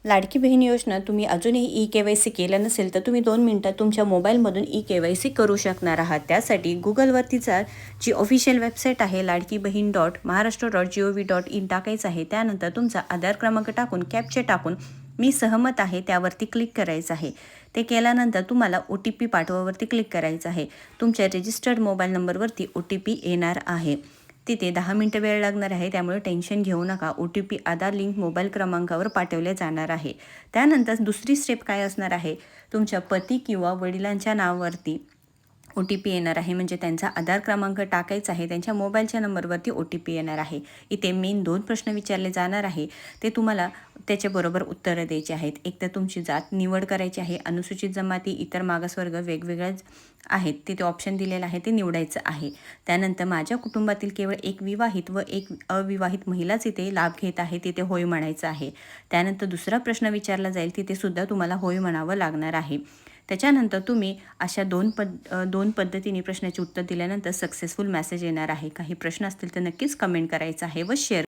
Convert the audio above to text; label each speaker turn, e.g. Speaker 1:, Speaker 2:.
Speaker 1: लाडकी बहीण योजना तुम्ही अजूनही KYC केलं नसेल तर तुम्ही 2 मिनिटात तुमच्या मोबाईलमधून KYC करू शकणार आहात. त्यासाठी गुगलवरती जा, जी ऑफिशियल वेबसाईट आहे ladkibhin.maharashtra.gov.in टाकायचं आहे. त्यानंतर तुमचा आधार क्रमांक टाकून कॅप्चा टाकून मी सहमत आहे त्यावरती क्लिक करायचं आहे. ते केल्यानंतर तुम्हाला OTP पाठवावरती क्लिक करायचं आहे. तुमच्या रजिस्टर्ड मोबाईल नंबरवरती OTP येणार आहे. तिथे 10 मिनिटं वेळ लागणार आहे, त्यामुळे टेन्शन घेऊ नका. OTP आधार लिंक मोबाईल क्रमांकावर पाठवले जाणार आहे. त्यानंतर दुसरी स्टेप काय असणार आहे, तुमच्या पती किंवा वडिलांच्या नावावरती OTP येणार आहे. म्हणजे त्यांचा आधार क्रमांक टाकायचा आहे, त्यांच्या मोबाईलच्या नंबरवरती OTP येणार आहे. इथे मेन 2 प्रश्न विचारले जाणार आहे, ते तुम्हाला त्याच्याबरोबर उत्तरं द्यायची आहेत. एक तर तुमची जात निवड करायची आहे, अनुसूचित जमाती, इतर मागासवर्ग वेगवेगळ्याच आहेत, तिथे ऑप्शन दिलेलं आहे, ते निवडायचं आहे. त्यानंतर माझ्या कुटुंबातील केवळ एक विवाहित व एक अविवाहित महिलाच इथे लाभ घेत आहे, तिथे होय म्हणायचं आहे. त्यानंतर दुसरा प्रश्न विचारला जाईल, तिथे सुद्धा तुम्हाला होय म्हणावं लागणार आहे. त्याच्यानंतर तुम्ही अशा दोन पद्धतीने प्रश्नाचे उत्तर दिल्यानंतर सक्सेसफुल मेसेज येणार आहे. काही प्रश्न असतील तर नक्कीच कमेंट करायचा आहे व शेअर